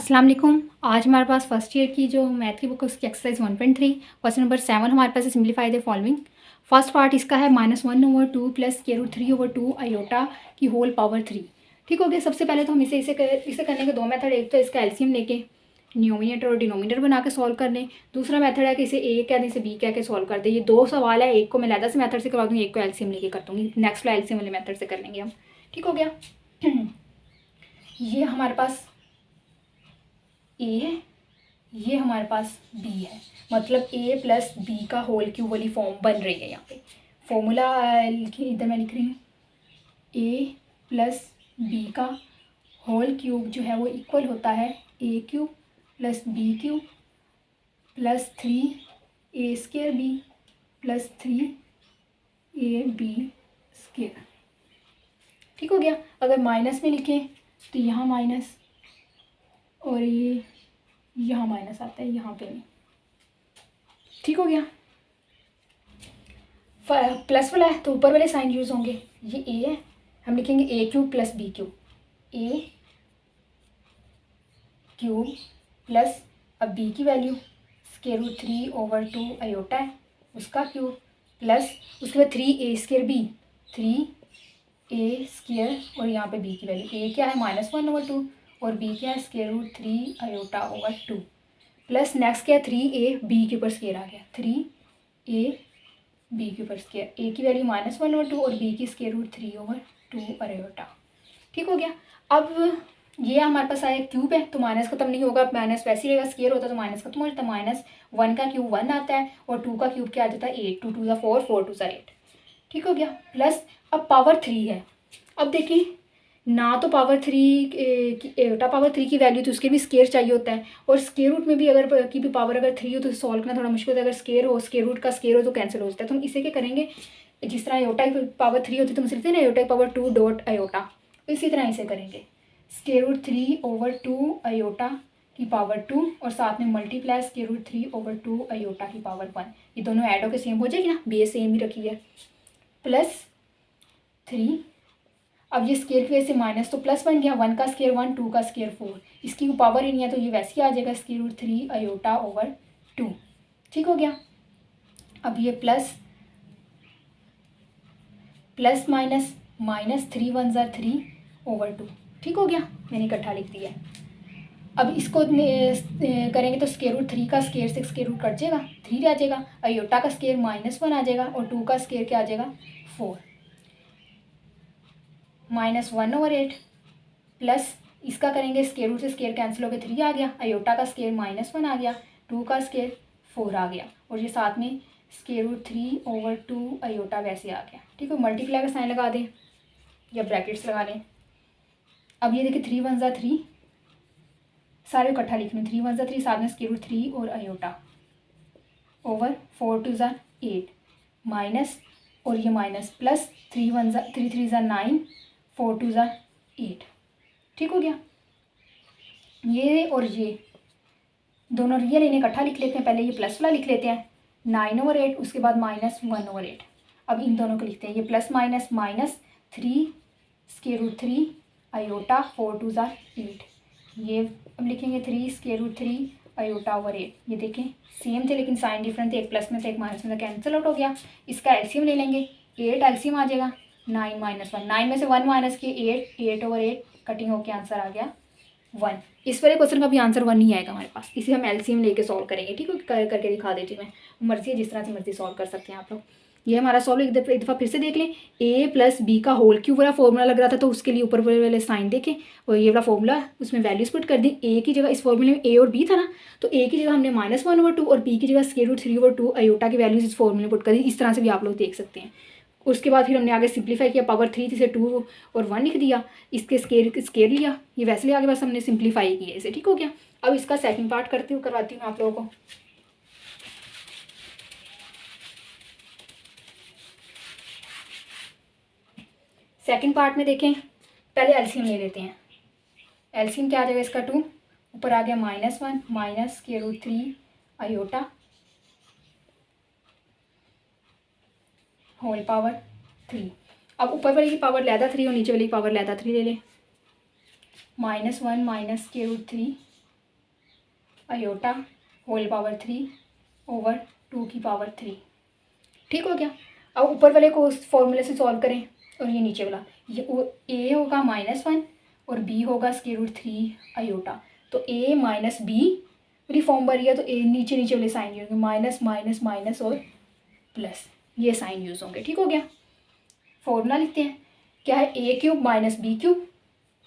अस्सलाम वालेकुम। आज हमारे पास फर्स्ट ईयर की जो मैथ की बुक है उसकी एक्सरसाइज 1.3 क्वेश्चन नंबर 7 हमारे पास simplify the following. First part इसका है -1/2 प्लस √3/2 आयोटा की होल पावर 3। ठीक हो गया। सबसे पहले तो हम इसे करने के दो मेथड, एक तो इसका एलसीएम लेके न्यूमिनेटर और डिनोमिनेटर बना के सॉल्व कर लें। दूसरा मेथड है कि इसे ए कह दें, इसे बी कह के सॉल्व कर दें। ये दो सवाल है, एक को मैं लैदा से मेथड से करवा दूँगी, एक को एलसीएम लेके कर दूँगी। नेक्स्ट वाला एलसीएम वाले मेथड से कर लेंगे हम। ठीक हो गया। ये हमारे पास ए है, ये हमारे पास बी है, मतलब ए प्लस बी का होल क्यूब वाली फॉर्म बन रही है। यहाँ पे फॉर्मूला इधर मैं लिख रही हूँ, ए प्लस बी का होल क्यूब जो है वो इक्वल होता है A cube plus B cube plus 3a² B plus 3ab²। ठीक हो गया। अगर माइनस में लिखें तो यहाँ माइनस और ये यहाँ माइनस आता है, यहाँ पे नहीं। ठीक हो गया। प्लस वाला है तो ऊपर वाले साइन यूज़ होंगे। ये ए है, हम लिखेंगे ए क्यूब प्लस बी क्यूब, ए क्यूब प्लस अब बी की वैल्यू √3/2 आयोटा है उसका क्यूब प्लस उसके बाद 3a² बी, 3a² और यहाँ पे बी की वैल्यू ए क्या है -1/2 और बी क्या है √3 आयोटा/2 प्लस नेक्स्ट क्या है 3a बी के ऊपर स्केयर आ गया, 3a बी के ऊपर स्केयर, ए की वैल्यू -1/2 और बी की √3/2 आयोटा। ठीक हो गया। अब ये हमारे पास आया क्यूब है तो माइनस खत्म नहीं होगा, माइनस वैसे ही रहेगा, स्केयर होता है तो माइनस खत्म हो जाता है। -1 का क्यूब 1 आता है और 2 का क्यूब क्या आ जाता है 8, 2 2 4, 4 2 8। ठीक हो गया। प्लस अब पावर 3 है। अब देखिए ना तो पावर 3 एटा पावर 3 की वैल्यू तो उसके भी स्केयर चाहिए होता है, और स्केयर रूट में भी अगर की भी पावर अगर 3 हो तो सॉल्व करना थोड़ा मुश्किल होता है। अगर स्केयर हो, स्केयर रूट का स्केयर हो तो कैंसिल हो जाता है। तो हम इसे क्या करेंगे, जिस तरह आयोटा की पावर 3 होती है तो हम लिखते हैं ना आयोटा की पावर 2 डॉट आयोटा, इसी तरह इसे करेंगे √3/2 आयोटा की पावर 2 और साथ में मल्टीप्लाई √3/2 आयोटा की पावर 1। ये दोनों ऐड होकर सेम हो जाएगी ना, बेस सेम ही रखी है, प्लस 3। अब ये स्केयर की वजह से माइनस तो प्लस बन गया, 1 का स्केयर 1, 2 का स्केयर 4, इसकी पावर ही नहीं है तो ये वैसे ही आ जाएगा √3 आयोटा/2। ठीक हो गया। अब ये प्लस प्लस माइनस माइनस 3 1 ज़ा 3/2। ठीक हो गया, मैंने इकट्ठा लिख दिया। अब इसको करेंगे तो √3 का स्केयर से स्केयर रूट कट जाएगा, 3 आ जाएगा, आयोटा का स्केयर -1 आ जाएगा और 2 का स्केयर क्या आ जाएगा 4, -1/8 प्लस इसका करेंगे स्केयर रूट से स्केयर कैंसिल होकर 3 आ गया, आयोटा का स्केयर -1 आ गया, 2 का स्केयर 4 आ गया और ये साथ में √3/2 आयोटा वैसे आ गया। ठीक है, मल्टीप्लाई का साइन लगा दें या ब्रैकेट्स लगा लें। अब ये देखिए 3 1 ज़ा 3, सारे इकट्ठा लिख लें, 3 1 ज़ा 3 साथ में √3 और आयोटा ओवर 4 2 ज़ा 8 माइनस और ये माइनस प्लस 3 1 ज़ा 3 3 ज़ा 9, 4 2 ज़ा 8। ठीक हो गया। ये और ये दोनों रियल इन्हें इकट्ठा लिख लेते हैं, पहले ये प्लस वाला लिख लेते हैं 9/8 उसके बाद -1/8। अब इन दोनों को लिखते हैं, ये प्लस माइनस माइनस 3 √3 आयोटा 4 2 ज़ा 8, ये अब लिखेंगे 3 √3 आयोटा/8। ये देखें सेम थे लेकिन साइन डिफरेंट थे, एक प्लस में था एक माइनस में था, कैंसिल आउट हो गया। इसका एलसीएम ले लेंगे, 8 एलसीएम आ जाएगा 9 - 1, 9 में से 1 माइनस किए 8/8 कटिंग होकर आंसर आ गया 1। इस वाले क्वेश्चन का भी आंसर 1 नहीं आएगा हमारे पास, इसे हम एलसीएम लेके सॉल्व करेंगे। ठीक है, करके दिखा देती हूँ मैं, मर्जी है जिस तरह से मर्जी सॉल्व कर सकते हैं आप लोग। ये हमारा सॉल्व एक दफ़ा फिर से देख लें, ए प्लस बी का होल क्यूब वाला फॉर्मूला लग रहा था तो उसके लिए ऊपर वाले साइन देखें और ये वाला फॉर्मूला उसमें वैल्यूज पुट कर दी। ए की जगह इस फॉर्मूले में ए और बी था ना, तो ए की जगह हमने -1/2 और बी की जगह √3/2 आयोटा की वैल्यूज इस फॉर्मूले में पुट कर दी। इस तरह से भी आप लोग देख सकते हैं। उसके बाद फिर हमने आगे सिंप्लीफाई किया, पावर 3 से 2 और 1 लिख दिया, इसके स्केयर लिया, ये वैसे ले आगे बस हमने सिंप्लीफाई किया इसे। ठीक हो गया। अब इसका सेकंड पार्ट करवाती हूँ आप लोगों को। सेकंड पार्ट में देखें, पहले एलसीएम ले लेते हैं। एलसीएम क्या आ जाएगा इसका 2, ऊपर आ गया -1 माइनस √3 आयोटा होल पावर 3। अब ऊपर वाले की पावर -3 और नीचे वाली की पावर -3 ले लें, -1 minus √3 iota whole power 3 over 2 की पावर 3। ठीक हो गया। अब ऊपर वाले को उस फॉर्मूले से सॉल्व करें और ये नीचे वाला, ये ए होगा -1 और बी होगा √3 अयोटा। तो ए माइनस बी मेरी फॉर्म भरी है, तो ए नीचे नीचे वाले साइन यूज होंगे, माइनस माइनस माइनस और प्लस, ये साइन यूज होंगे। ठीक हो गया। फॉर्मूला लिखते हैं, क्या है, A cube minus B cube,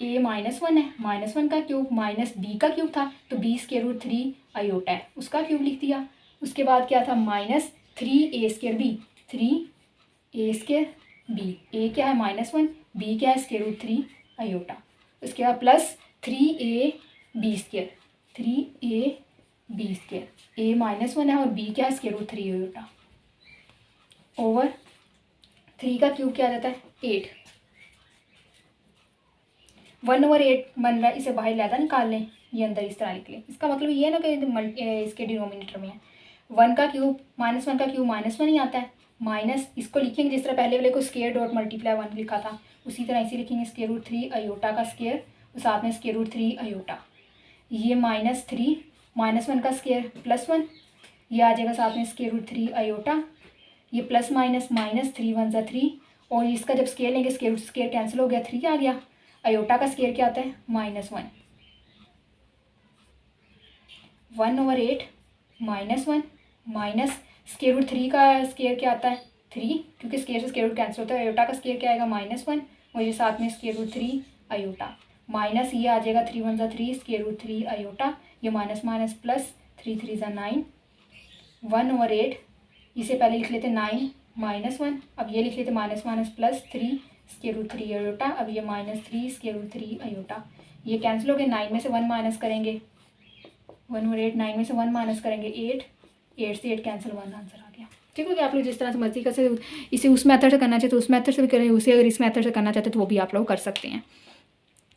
ए -1 है, -1 का क्यूब माइनस बी का क्यूब था तो बी √3 अयोटा है, उसका क्यूब लिख दिया। उसके बाद क्या था, -3a² बी, 3a² बी, ए क्या है -1, बी क्या है √3 अयोटा। उसके बाद प्लस 3ab², 3ab², ए -1 है और बी क्या है √3 अयोटा, ओवर 3 का क्यूब क्या आ जाता है 8, 1/8 बन रहा है, इसे बाहर लैदा निकाल लें, ये अंदर इस तरह लिख लें। इसका मतलब ये है ना कि इसके डिनोमिनेटर में है 1 का क्यूब -1 का क्यूब -1 ही आता है, माइनस इसको लिखेंगे जिस तरह पहले वाले को स्केयर डॉट मल्टीप्लाई 1 लिखा था, उसी तरह इसे लिखेंगे √3 अयोटा का स्केयर और साथ में √3 अयोटा। ये -3 -1 का स्केयर +1, ये आ जाएगा साथ में √3 अयोटा, ये प्लस माइनस माइनस 3 × 1 3, और इसका जब स्केयर लेंगे स्केयर स्केयर कैंसिल हो गया, 3 आ गया। अयोटा का स्केयर क्या आता है -1, 1/8 -1 माइनस √3 का स्केयर क्या आता है 3, क्योंकि स्केयर से स्केयर रूट कैंसिल होता है। अयोटा का स्केयर क्या आएगा -1 और ये साथ में √3 अयोटा, माइनस ये आ जाएगा 3 × 3 √3 अयोटा, ये माइनस माइनस प्लस 3 3 × 9, 1/8, इसे पहले लिख लेते 9 -1, अब ये लिख लेते माइनस माइनस प्लस 3 √3 अयोटा, अब ये -3 √3 अयोटा, ये कैंसिल हो गए, 9 में से 1 माइनस करेंगे 1/8, 9 में से 1 माइनस करेंगे 8 से 8 कैंसिल, 1 आंसर आ गया। ठीक हो गया। आप लोग जिस तरह से मर्जी कर सकते, इसे उस मेथड से करना चाहते तो उस मेथड से भी करें, उसे अगर इस मेथड से करना चाहते तो वो भी आप लोग कर सकते हैं।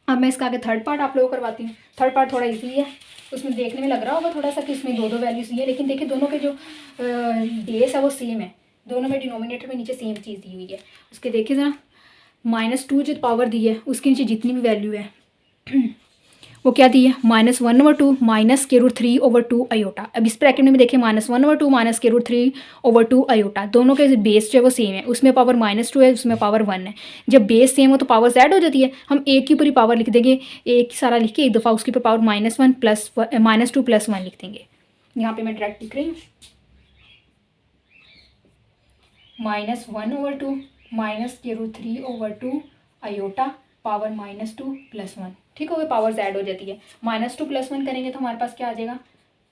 अब मैं इसका आगे थर्ड पार्ट आप लोगों को करवाती हूँ। थर्ड पार्ट थोड़ा ईजी है, उसमें देखने में लग रहा होगा थोड़ा सा कि इसमें दो वैल्यूज़ दी है, लेकिन देखिए दोनों के जो बेस है वो सेम है, दोनों में डिनोमिनेटर में नीचे सेम चीज़ दी हुई है। उसके देखिए ज़रा, -2 जो पावर दी है उसके नीचे जितनी भी वैल्यू है वो क्या दी है, -1/2 माइनस √3/2 अयोटा। अब इस ब्रैकेट में देखिए -1/2 माइनस √3/2 अयोटा, दोनों के बेस जो है वो सेम है, उसमें पावर -2 है, उसमें पावर 1 है। जब बेस सेम हो तो पावर ऐड हो जाती है, हम एक की पूरी पावर लिख देंगे, एक सारा लिख के एक दफ़ा उसकी पावर -1 प्लस -2 + 1 लिख देंगे। यहाँ पर मैं डायरेक्ट लिख रही हूँ, -1/2 माइनस √3/2 अयोटा पावर -2 + 1। ठीक हो गया, पावर्स ऐड हो जाती है। -2 + 1 करेंगे तो हमारे पास क्या आ जाएगा,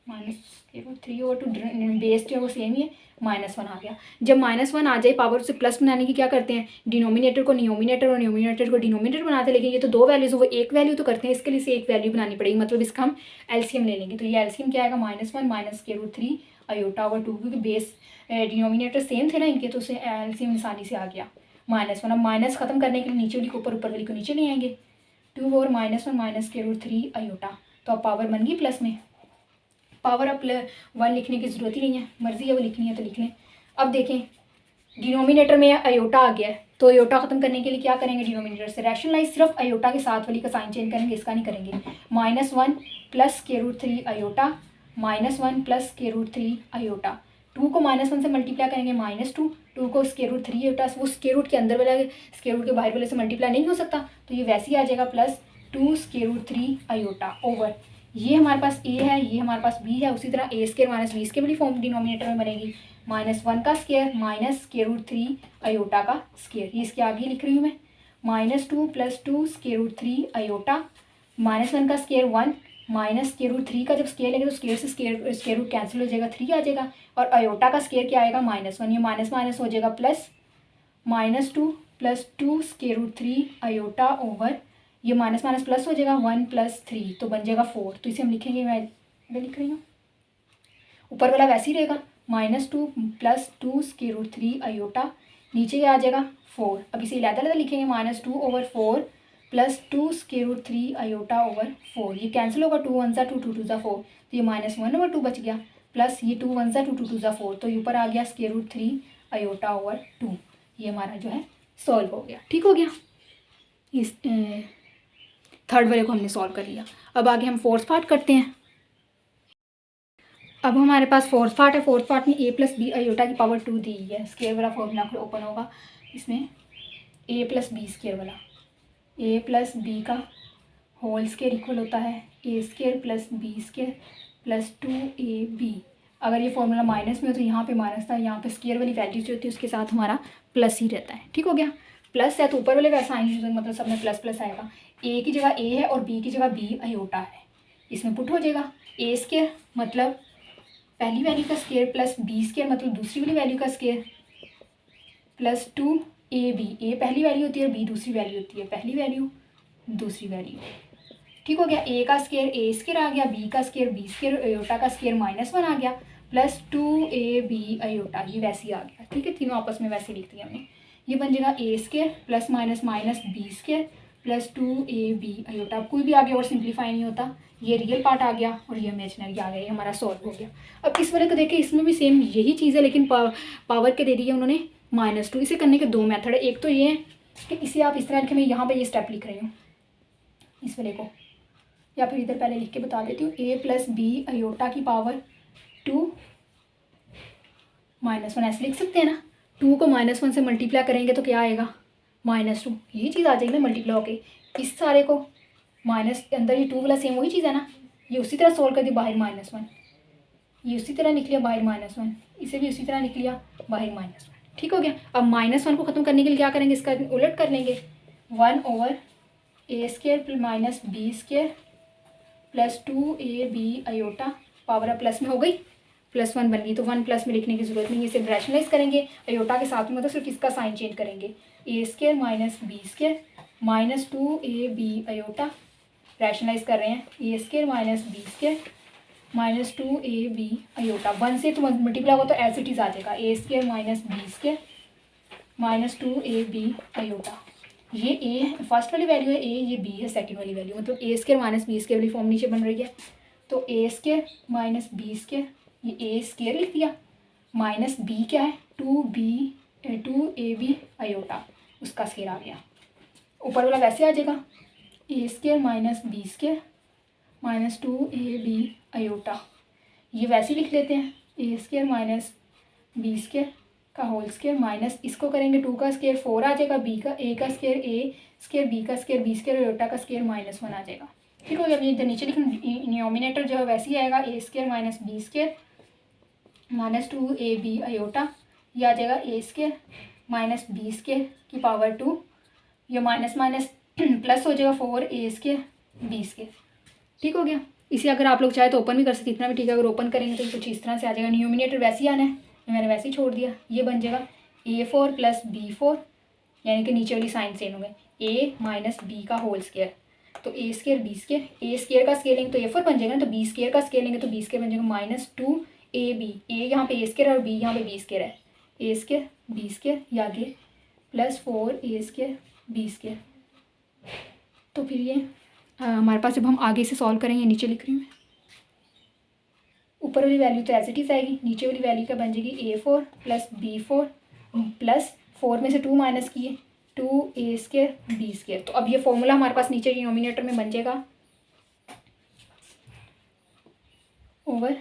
-3/2, बेस जो है वो सेम ही है, -1 आ गया। जब -1 आ जाए पावर से प्लस बनाने की क्या करते हैं, डिनोमिनेटर को न्यूमिनेटर और न्यूमिनेटर को डिनोमिनेटर बनाते हैं, लेकिन ये तो दो वैल्यूज़ वो एक वैल्यू तो करते हैं, इसके लिए से एक वैल्यू बनानी पड़ेगी, मतलब इसका हम एलसीएम ले लेंगे। तो ये एलसीएम क्या आएगा, -1 माइनस √3 अयोटा/2, क्योंकि बेस डिनोमिनेटर सेम थे ना इनके, तो उसे एलसीएम आसानी से आ गया -1। अब माइनस खत्म करने के लिए नीचे वाली को ऊपर, ऊपर वाली को नीचे ले आएंगे, 2 और -1 माइनस √3 अयोटा, तो अब पावर बन गई प्लस में। पावर अब 1 लिखने की ज़रूरत ही नहीं है, मर्जी है वो लिखनी है तो लिख लें। अब देखें डिनोमिनेटर में अयोटा आ गया है, तो अयोटा ख़त्म करने के लिए क्या करेंगे, डिनोमिनेटर से रैशनलाइज सिर्फ अयोटा के साथ वाली का साइन चेंज करेंगे, इसका नहीं करेंगे। -1 प्लस √3 अयोटा, -1 प्लस √3 अयोटा, 2 को -1 से मल्टीप्लाई करेंगे -2, 2 को √3 अयोटा, वो स्क्वायर रूट के अंदर वाला स्क्वायर रूट के बाहर वाले से मल्टीप्लाई नहीं हो सकता, तो ये वैसे ही आ जाएगा +2 √3 अयोटा ओवर, ये हमारे पास ए है, ये हमारे पास बी है, उसी तरह a² माइनस b² वाली फॉर्म डिनोमिनेटर में बनेगी, -1 का स्क्वायर माइनस √3 अयोटा का स्क्वायर, ये इसके आगे लिख रही हूँ मैं, -2 + 2 √3 अयोटा, -1 का स्क्वायर 1 माइनस √3 का जब स्क्वायर लेंगे तो स्क्वायर से स्क्वायर रूट कैंसिल हो जाएगा, 3 आ जाएगा, और अयोटा का स्क्वायर क्या आएगा -1, ये माइनस माइनस हो जाएगा प्लस, -2 + 2 √3 अयोटा ओवर, ये माइनस माइनस प्लस हो जाएगा 1 + 3, तो बन जाएगा 4, तो इसे हम लिखेंगे, मैं लिख रही हूँ, ऊपर वाला वैसे ही रहेगा, -2 + 2 √3 अयोटा, नीचे आ जाएगा 4, अब इसे अलग अलग लिखेंगे, -2/4 + 2 √3 अयोटा ओवर 4, ये कैंसिल होगा, 2 1 × 2 2 2 4, तो ये -1/2 बच गया, प्लस ये 2 1 × 2 2 2 4, तो ये ऊपर आ गया √3 अयोटा ओवर 2, ये हमारा जो है सॉल्व हो गया। ठीक हो गया, इस थर्ड वाले को हमने सॉल्व कर लिया। अब आगे हम फोर्थ पार्ट करते हैं। अब हमारे पास फोर्थ पार्ट है। फोर्थ पार्ट में a प्लस बी आयोटा की पावर 2 दी है। स्क्वायर वाला फॉर्मूला ओपन होगा इसमें, a प्लस बी स्क्वायर वाला, a प्लस बी का होल स्क्वायर इक्वल होता है a square plus B square plus 2ab। अगर ये फॉर्मूला माइनस में हो तो यहाँ पे माइनस था, यहाँ पे स्क्वायर वाली वैल्यू जो होती है उसके साथ हमारा प्लस ही रहता है। ठीक हो गया। प्लस है तो ऊपर वाले वैसा आएंगे, मतलब सब में प्लस प्लस आएगा। a की जगह a है और b की जगह b आयोटा है, इसमें पुट हो जाएगा। a स्क्वायर मतलब पहली वैल्यू का स्क्वायर प्लस b स्क्वायर मतलब दूसरी वाली वैल्यू का स्क्वायर प्लस 2ab। a पहली वैल्यू होती है और b दूसरी वैल्यू होती है, पहली वैल्यू दूसरी वैल्यू। ठीक हो गया। a का स्क्वायर a स्क्वायर आ गया, b का स्क्वायर b स्क्वायर, आयोटा का स्क्वायर -1 आ गया प्लस 2ab आयोटा, ये वैसे ही आ गया। ठीक है, तीनों आपस में वैसे लिख दिया हमने। ये बन जाएगा a square plus minus minus b square plus 2ab iota. अब कोई भी आगे और सिंप्लीफाई नहीं होता, ये रियल पार्ट आ गया और ये इमेजिनरी आ गया, ये हमारा सॉल्व हो गया। अब इस वाले को देखिए, इसमें भी सेम यही चीज़ है लेकिन पावर के दे दी है उन्होंने -2। इसे करने के दो मेथड है। एक तो ये है कि इसे आप इस तरह लिखें, मैं यहाँ पे ये स्टेप लिख रही हूँ इस वाले को, या फिर इधर पहले लिख के बता देती हूँ। a प्लस बी आयोटा की पावर 2 -1 ऐसे लिख सकते हैं ना। 2 को -1 से मल्टीप्लाई करेंगे तो क्या आएगा, -2। यही चीज़ आ जाएगी ना मल्टीप्लाई होके। इस सारे को माइनस अंदर ये 2 वाला सेम वही चीज़ है ना, ये उसी तरह सोल्व कर दी, बाहर -1, ये उसी तरह निकलिया बाहर -1, इसे भी उसी तरह निकलिया बाहर -1। ठीक हो गया। अब -1 को ख़त्म करने के लिए क्या करेंगे, इसका उलट कर लेंगे। 1/a square minus B square plus 2ab iota, power अब प्लस में हो गई, +1 बन गई तो 1 प्लस में लिखने की जरूरत नहीं है, इसे रैशनलाइज करेंगे आयोटा के साथ में, मतलब सिर्फ इसका साइन चेंज करेंगे। a square minus B square minus 2ab iota, rationalise कर रहे हैं, a square minus B square minus 2ab iota. 1 से तो मल्टीप्लाई होगा तो एज इट इज़ आ जाएगा, a square minus B square minus 2ab iota. ये a फर्स्ट वाली वैल्यू है, a ये b है सेकंड वाली वैल्यू, मतलब a square minus B square वाली फॉर्म नीचे बन रही है। तो a square minus B square, ये a स्क्वायर लिख दिया, माइनस b क्या है 2ab आयोटा, उसका स्क्वायर आ गया। ऊपर वाला वैसे आ जाएगा, a square minus B square minus 2ab iota, ये वैसे ही लिख लेते हैं, a square minus B square का होल स्क्वायर माइनस इसको करेंगे 2 का स्क्वायर 4 आ जाएगा, b का a का स्क्वायर a स्क्वायर b का स्क्वायर b स्क्वायर आयोटा का स्क्वायर -1 आ जाएगा। ठीक हो गया। ये इधर नीचे लिखना, डिनोमिनेटर जो है वैसे ही आएगा, a square minus B square minus 2ab iota, ये आ जाएगा a square minus B square की पावर 2, ये माइनस माइनस प्लस हो जाएगा 4a स्क्वायर बी स्क्वायर। ठीक हो गया। इसे अगर आप लोग चाहे तो ओपन भी कर सकते, इतना भी ठीक है। अगर ओपन करेंगे तो कुछ इस तरह से आ जाएगा, डिनोमिनेटर वैसे ही आना है, मैंने वैसे ही छोड़ दिया। ये बन जाएगा a4 प्लस b4, यानी कि नीचे वाली साइन सेम हो गए, a माइनस बी का होल स्क्वायर, तो a square B square, a square का स्क्वायर लेंगे तो a4 बन जाएगा, तो b स्क्वायर का स्क्वायर लेंगे तो b स्क्वायर बन जाएगा माइनस 2ab। a यहाँ पे a स्क्वायर और b यहाँ पे b स्क्वायर है, a स्क्वायर b स्क्वायर ये आगे plus 4a square b square. तो फिर ये हमारे पास जब हम आगे से सॉल्व करेंगे, नीचे लिख रही हूँ मैं, ऊपर वाली वैल्यू तो एज इट इज़ आएगी, नीचे वाली वैल्यू क्या बन जाएगी, a4 प्लस b4 प्लस 4 में से 2 माइनस किए 2a स्क्वायर b स्क्वायर। तो अब ये फॉर्मूला हमारे पास नीचे डिनोमिनेटर में बन जाएगा over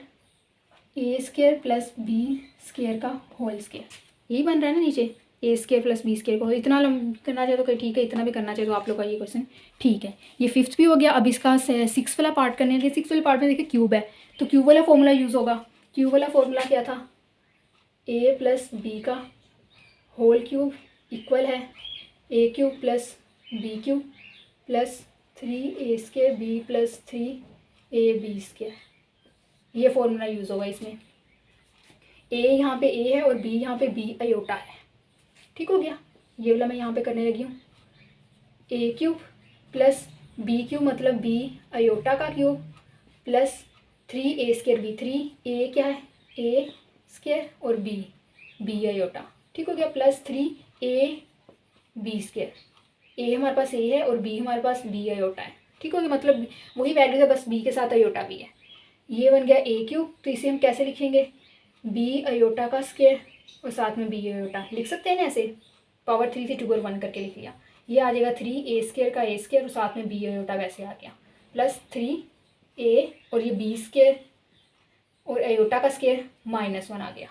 a square plus b square का होल स्क्वायर, यही बन रहा है ना नीचे, a square plus B square को। इतना करना चाहे तो ठीक है, इतना भी करना चाहे तो आप लोग का ये क्वेश्चन ठीक है। ये 5th भी हो गया। अब इसका 6 वाला पार्ट करने के लिए, 6 वाले पार्ट में देखिए क्यूब है, तो क्यूब वाला फॉर्मूला यूज़ होगा। क्यूब वाला फॉर्मूला क्या था, a प्लस बी का होल क्यूब इक्वल है a cube plus B cube plus 3a square b plus 3ab square, ये फॉर्मूला यूज़ होगा इसमें। a यहाँ पे a है और b यहाँ पे b आयोटा है। ठीक हो गया। ये वाला मैं यहाँ पे करने लगी हूँ, a cube plus b cube मतलब b आयोटा का cube plus 3a square b, 3a क्या है a स्क्वायर और b आयोटा। ठीक हो गया, प्लस 3ab स्क्वायर, a हमारे पास a है और b हमारे पास b आयोटा है। ठीक हो गया, मतलब वही वैल्यू है, बस b के साथ आयोटा भी है। ये बन गया a क्यूब, तो इसे हम कैसे लिखेंगे, b आयोटा का स्क्वायर और साथ में b आयोटा लिख सकते हैं ना, ऐसे पावर 3 से 2 और 1 करके लिख लिया। ये आ जाएगा 3a स्क्वायर का a स्क्वायर और साथ में b आयोटा वैसे आ गया, प्लस 3a और ये b स्क्वायर और अयोटा का स्केयर -1 आ गया।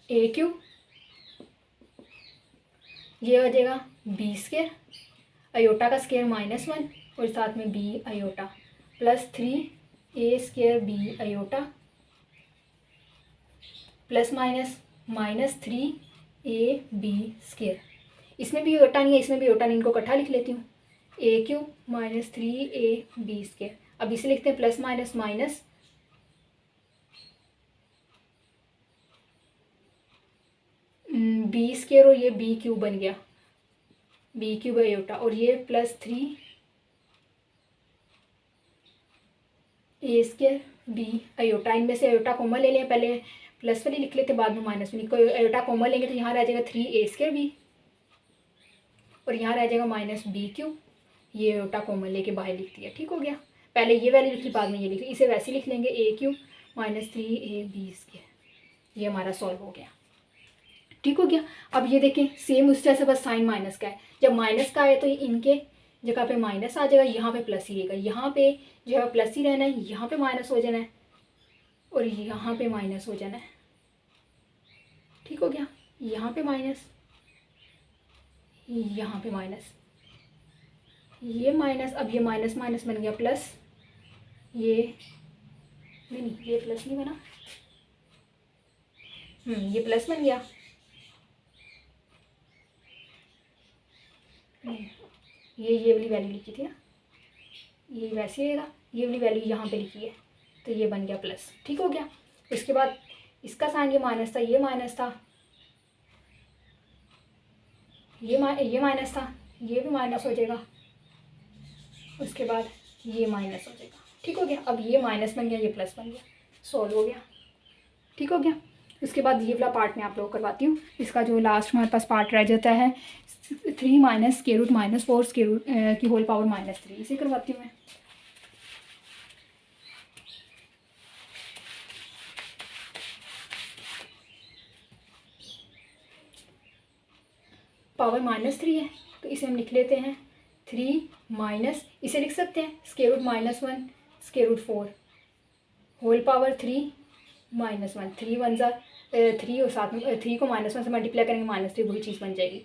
ए क्यूब, ये हो जाएगा बी स्केयर, अयोटा का स्केयर -1 और साथ में B iota plus 3 A square B iota plus -3 A B square. इसमें भी अयोटा नहीं है, इसमें भी अयोटा नहीं, इनको इकट्ठा लिख लेती हूँ। A cube -3 A B square. अब इसे लिखते हैं plus minus minus B square और ये बी क्यूब बन गया, बी क्यूब अयोटा, और ये plus 3 A square B aorta. इनमें से अयोटा कॉमन ले लें, पहले प्लस वाली लिख लेते बाद में माइनस वाली। कोई अयोटा कॉमन लेंगे तो यहाँ रह जाएगा 3 ए स्केयर बी और यहाँ रह जाएगा माइनस बी क्यूब। ये अयोटा कॉमन लेके बाहर लिख दिया, ठीक हो गया। पहले ये वैल्यू लिख ली, बाद में ये लिख ली, इसे वैसे लिख लेंगे ए क्यूब -3 ए बी स्केयर। ये हमारा सॉल्व हो गया, ठीक हो गया। अब ये देखें सेम उस जैसे, बस साइन माइनस का है। जब माइनस का है तो इनके जगह पे माइनस आ जाएगा, यहाँ पे प्लस ही रहेगा, यहाँ पे जो है प्लस ही रहना है, यहाँ पे माइनस हो जाना है और यहाँ पे माइनस हो जाना है, ठीक हो गया। यहाँ पे माइनस, यहाँ पे माइनस, ये माइनस, अब ये माइनस माइनस बन गया प्लस, ये नहीं ये प्लस नहीं बना, ये प्लस बन गया, ये वाली वैल्यू लिखी थी ना, ये वैसे रहेगा, ये वाली वैल्यू यहाँ पे लिखी है तो ये बन गया प्लस, ठीक हो गया। उसके बाद इसका साइन ये माइनस था, ये माइनस था, ये माइनस था, ये भी माइनस हो जाएगा, उसके बाद ये माइनस हो जाएगा, ठीक हो गया। अब ये माइनस बन गया, ये प्लस बन गया, सॉल्व हो गया, ठीक हो गया। उसके बाद ये वाला पार्ट मैं आप लोग करवाती हूँ। इसका जो लास्ट हमारे पास पार्ट रह जाता है 3 minus square root -4 square root की होल पावर -3, इसे करवाती हूँ मैं। पावर -3 है तो इसे हम लिख लेते हैं 3 माइनस, इसे लिख सकते हैं square root -1 square root 4 whole power 3 -1, 3 1 ज़ा 3 और साथ में 3 को -1 से मल्टीप्लाई करेंगे -3 वही चीज़ बन जाएगी।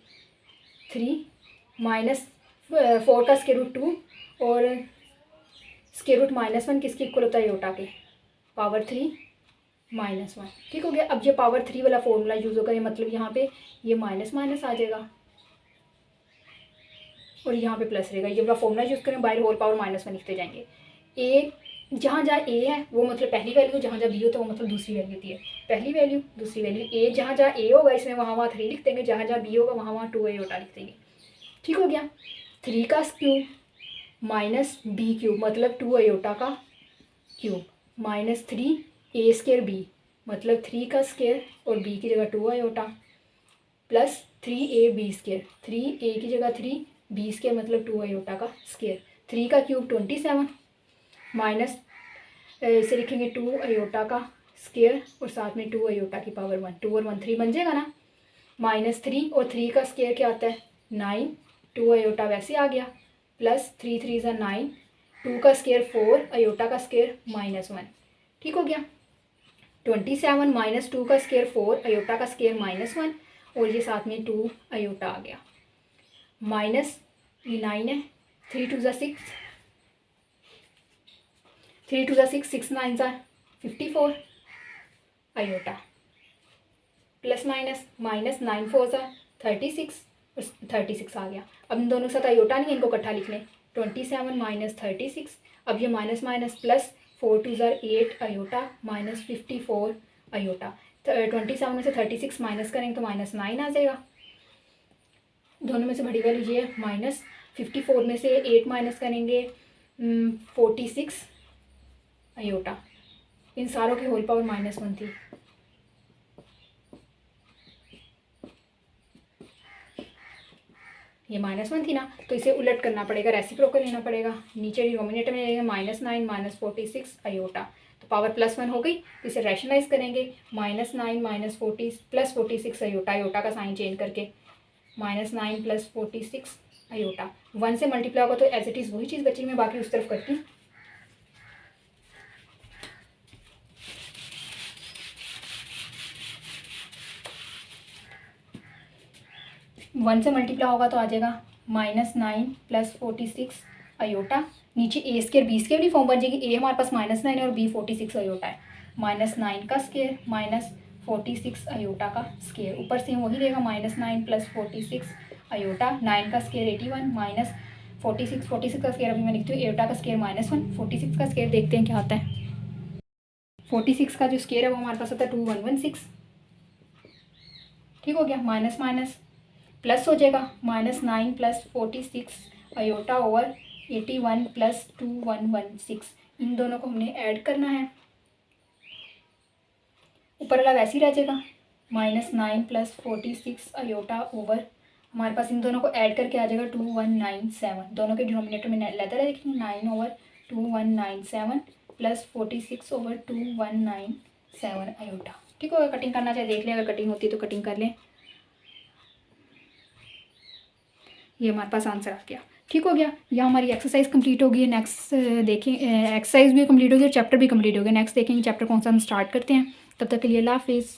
3 माइनस 4 का स्क्वायर रूट 2 और स्क्वायर रूट -1 किसके इक्वल होता है, अयोटा के, पावर 3 -1, ठीक हो गया। अब ये पावर 3 वाला फॉर्मूला यूज़ होगा, मतलब यहाँ पे ये माइनस माइनस आ जाएगा और यहाँ पे प्लस रहेगा। ये वाला फॉर्मूला यूज़ करें, बाहर होल पावर -1 लिखते जाएंगे। ए जहाँ जहाँ ए है वो मतलब पहली वैल्यू, जहाँ जहाँ बी होता है वो मतलब दूसरी वैल्यू होती है, पहली वैल्यू दूसरी वैल्यू। ए जहाँ जहाँ ए होगा इसमें वहाँ 3 लिख देंगे, जहाँ जहाँ बी होगा वहाँ 2 अयोटा लिख देंगे, ठीक हो गया। 3 का क्यूब माइनस बी क्यूब मतलब 2 अयोटा का क्यूब -3 ए स्क्वायर बी मतलब 3 का स्क्वायर और बी की जगह 2 iota plus 3 A B square, 3 A की जगह 3 बी स्क्वायर मतलब 2 अयोटा का स्क्वायर। 3 का क्यूब 27 माइनस इसे लिखेंगे 2 अयोटा का स्क्वायर और साथ में 2 अयोटा की पावर 1, 2 और 1 3 बन जाएगा ना, -3 और 3 का स्क्वायर क्या आता है 9, 2 अयोटा वैसे आ गया प्लस 3 3 ज़ा 9, 2 का स्क्वायर 4 अयोटा का स्क्वायर -1, ठीक हो गया। 27 माइनस 2 का स्क्वायर 4 अयोटा का स्क्वायर -1 और ये साथ में 2 अयोटा आ गया, माइनस ये 9 है, 3 2 ज़ा 6, 3 2 ज़ा 6, 6 9 ज़ा 54 अयोटा प्लस माइनस 9 4 ज़ा 36 और 36 आ गया। अब इन दोनों के साथ अयोटा नहीं है, इनको इकट्ठा लिख लें, 27 माइनस 36, अब ये माइनस माइनस प्लस 4 2 ज़ा 8 अयोटा -54 अयोटा। 27 में से 36 माइनस करेंगे तो -9 आ जाएगा, दोनों में से बड़ी वैल्यू ये -54 में से 8 माइनस करेंगे 46 अयोटा। इन सारों की होल पावर -1 थी, ये -1 थी ना, तो इसे उलट करना पड़ेगा, रेसिप्रोकल लेना पड़ेगा। नीचे डिनोमिनेटर में लेंगे -9 -46 अयोटा, तो पावर +1 हो गई, तो इसे रैशनलाइज करेंगे -9 + 46 अयोटा, अयोटा का साइन चेंज करके -9 + 46 अयोटा। 1 से मल्टीप्लाई होगा तो एज इट इज़ वही चीज़ बची, मैं बाकी उस तरफ करती हूँ। 1 से मल्टीप्लाई होगा तो आ जाएगा -9 + 46 अयोटा। नीचे ए स्केयर बी स्केयर भी फॉर्म बन जाएगी। ए हमारे पास -9 है और बी 46 अयोटा है। -9 का स्केयर -46 अयोटा का स्केयर, ऊपर से वही देगा -9 + 46 अयोटा। 9 का स्केयर 81 -46 का स्केयर अभी मैं लिखती हूँ अयोटा का स्केयर -1। 46 का स्केयर देखते हैं क्या आता है। 46 का जो स्केयर है वो हमारे पास आता है 2116। ठीक हो गया। माइनस माइनस प्लस हो जाएगा, -9 + 46 अयोटा ओवर 81 + 2116। इन दोनों को हमने ऐड करना है। ऊपर वाला वैसे ही रह जाएगा, -9 + 46 अयोटा ओवर, हमारे पास इन दोनों को ऐड करके आ जाएगा 2197। दोनों के डिनोमिनेटर में लेते रहे 9 ओवर 2197 + 46 ओवर 2197 अयोटा। ठीक होगा। कटिंग करना चाहे देख लें, अगर कटिंग होती है तो कटिंग कर लें। ये हमारे पास आंसर आ गया। ठीक हो गया। यह हमारी एक्सरसाइज कंप्लीट हो गई है। नेक्स्ट देखें, एक्सरसाइज भी कंप्लीट हो गई और चैप्टर भी कंप्लीट हो गया। नेक्स्ट देखेंगे चैप्टर कौन सा हम स्टार्ट करते हैं। तब तक के लिए अल्लाह हाफिज़।